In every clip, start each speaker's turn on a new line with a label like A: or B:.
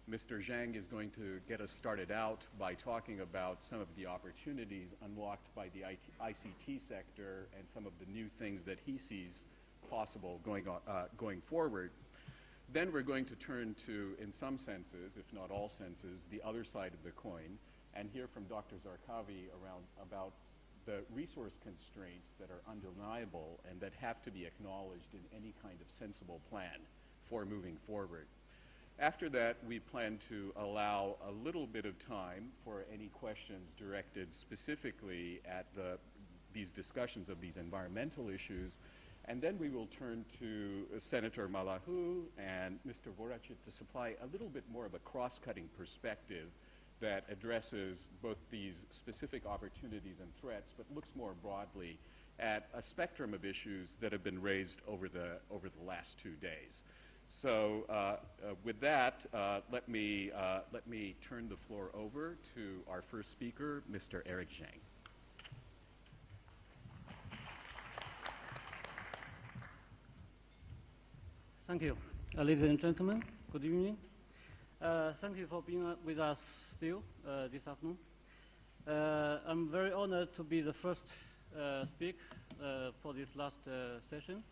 A: Mr. Zhang is going to get us started out by talking about some of the opportunities unlocked by the ICT sector and some of the new things that he sees possible going forward. Then we're going to turn to, in some senses, if not all senses, the other side of the coin and hear from Dr. Zarqawi about the resource constraints that are undeniable and that have to be acknowledged in any kind of sensible plan for moving forward. After that, we plan to allow a little bit of time for any questions directed specifically at these discussions of these environmental issues. And then we will turn to Senator Malahou and Mr. Voracek to supply a little bit more of a cross-cutting perspective that addresses both these specific opportunities and threats, but looks more broadly at a spectrum of issues that have been raised over the last 2 days. So with that, let me turn the floor over to our first speaker, Mr. Eric Zhang.
B: Thank you. Ladies and gentlemen, good evening. Thank you for being with us still this afternoon. I'm very honored to be the first speaker for this last session.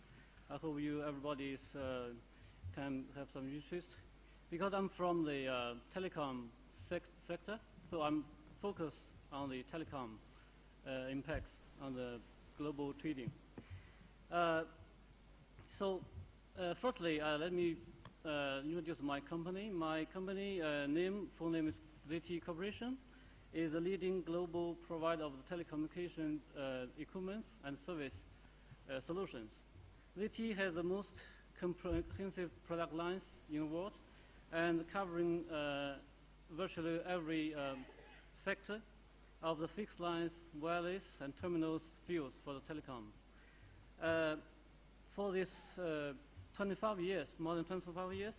B: I hope everybody can have some interest. Because I'm from the telecom sector, so I'm focused on the telecom impacts on the global trading. Firstly, let me introduce my company. My company full name is ZTE Corporation, is a leading global provider of telecommunication equipment and service solutions. ZTE has the most comprehensive product lines in the world and covering virtually every sector of the fixed lines, wireless, and terminals fields for the telecom. For this 25 years, more than 25 years,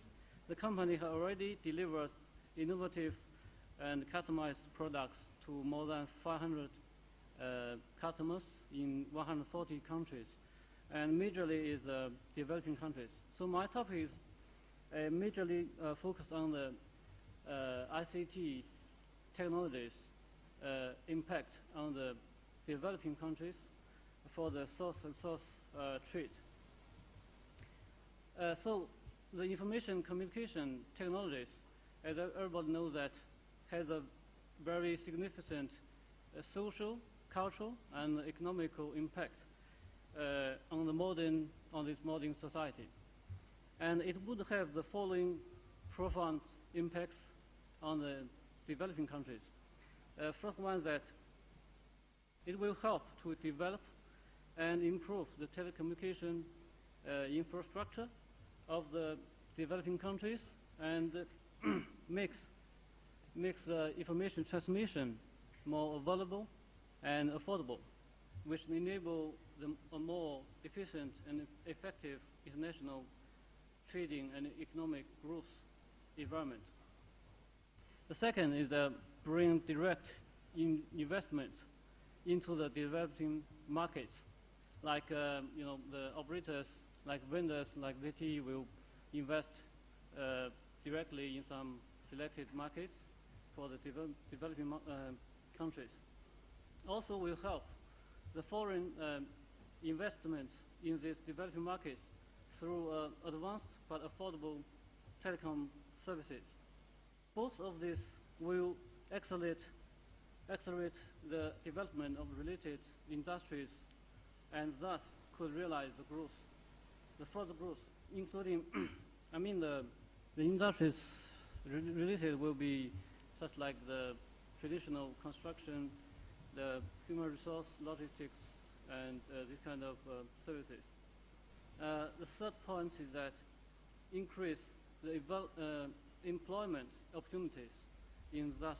B: the company has already delivered innovative and customized products to more than 500 customers in 140 countries, and majorly is developing countries. So my topic is majorly focused on the ICT technologies impact on the developing countries for the source trade. So the information communication technologies, as everybody knows, that has a very significant social, cultural, and economical impact on this modern society. And it would have the following profound impacts on the developing countries. First one, that it will help to develop and improve the telecommunication infrastructure of the developing countries, and makes information transmission more available and affordable, which enable a more efficient and effective international trading and economic growth environment. The second is bring direct investment into the developing markets, like the operators, like vendors, like ZTE will invest directly in some selected markets for the developing countries. Also will help the foreign investments in these developing markets through advanced but affordable telecom services. Both of these will accelerate the development of related industries, and thus could realize the growth, the further growth, including, the industries related will be such like the traditional construction, the human resource, logistics, and this kind of services. The third point is that increase the employment opportunities in such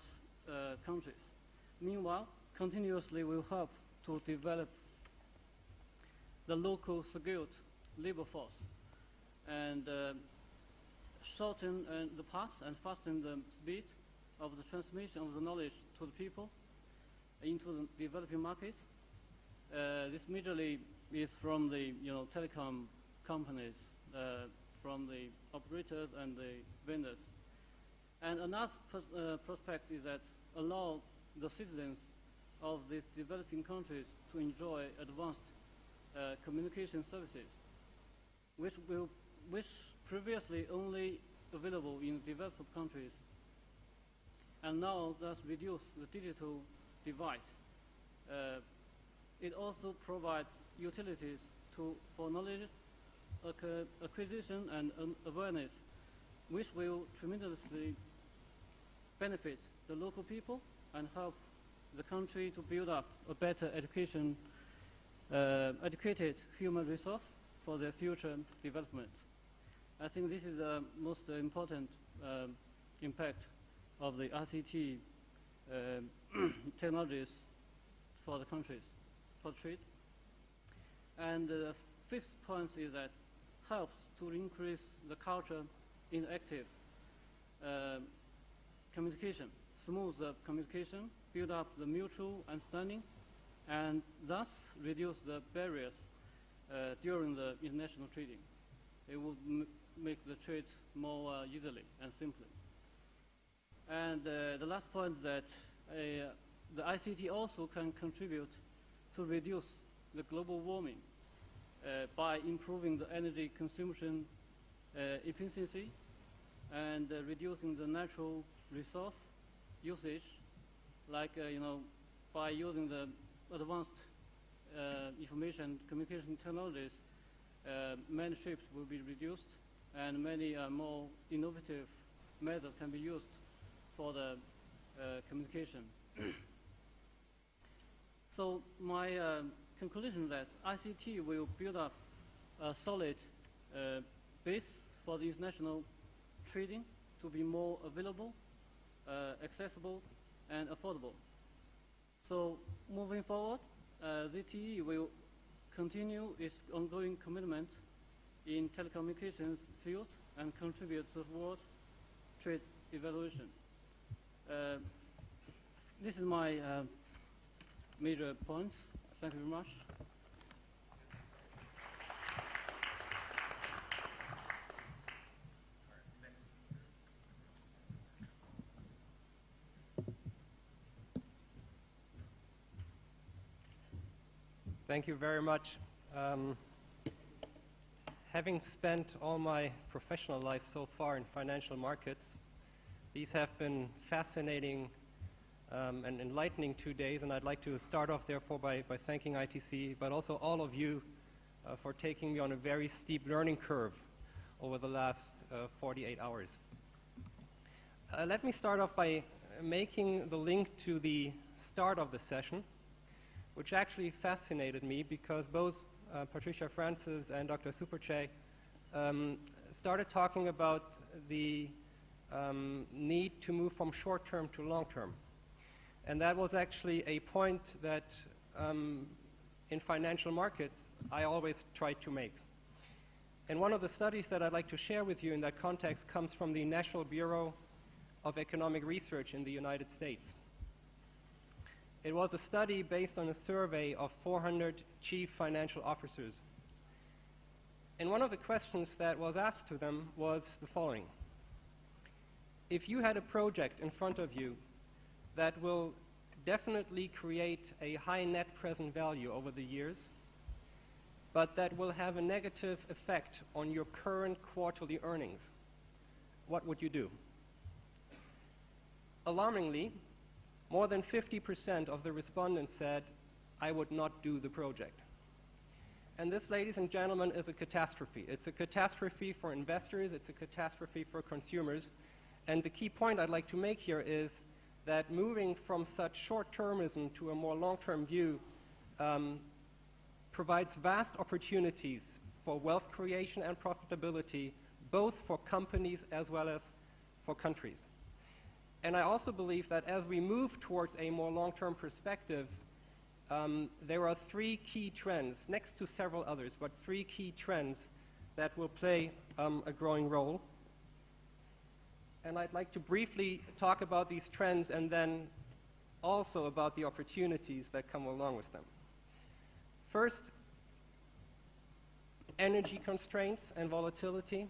B: countries. Meanwhile, continuously will help to develop the local skilled labor force and shorten the path and fasten the speed of the transmission of the knowledge to the people into the developing markets. This majorly is from the telecom companies, from the operators and the vendors. And another prospect is that allow the citizens of these developing countries to enjoy advanced communication services, which previously only available in developed countries, and now thus reduce the digital divide. It also provides utilities for knowledge acquisition and awareness, which will tremendously benefit the local people and help the country to build up a better educated human resource for their future development. I think this is the most important impact of the ICT technologies for the countries, for trade. And the fifth point is that helps to increase the culture in active communication, smooth the communication, build up the mutual understanding, and thus reduce the barriers during the international trading. It would make the trade more easily and simply. And the last point is that the ICT also can contribute to reduce the global warming by improving the energy consumption efficiency and reducing the natural resource usage, like by using the advanced information communication technologies, many ships will be reduced, and many more innovative methods can be used for the communication. So my conclusion is that ICT will build up a solid base for the international trading to be more available, accessible, and affordable. So moving forward, ZTE will continue its ongoing commitment in telecommunications field and contribute to world trade evaluation. This is my major points. Thank you very much.
C: Thank you very much. Having spent all my professional life so far in financial markets, these have been fascinating and enlightening 2 days, and I'd like to start off therefore by thanking ITC, but also all of you for taking me on a very steep learning curve over the last 48 hours. Let me start off by making the link to the start of the session, which actually fascinated me because both Patricia Francis and Dr. Superche started talking about the need to move from short-term to long-term. And that was actually a point that in financial markets I always try to make. And one of the studies that I'd like to share with you in that context comes from the National Bureau of Economic Research in the United States. It was a study based on a survey of 400 chief financial officers. And one of the questions that was asked to them was the following. If you had a project in front of you that will definitely create a high net present value over the years, but that will have a negative effect on your current quarterly earnings, what would you do? Alarmingly, more than 50% of the respondents said, I would not do the project. And this, ladies and gentlemen, is a catastrophe. It's a catastrophe for investors, it's a catastrophe for consumers. And the key point I'd like to make here is that moving from such short-termism to a more long-term view provides vast opportunities for wealth creation and profitability, both for companies as well as for countries. And I also believe that as we move towards a more long-term perspective, there are three key trends, next to several others, but three key trends that will play a growing role. And I'd like to briefly talk about these trends and then also about the opportunities that come along with them. First, energy constraints and volatility.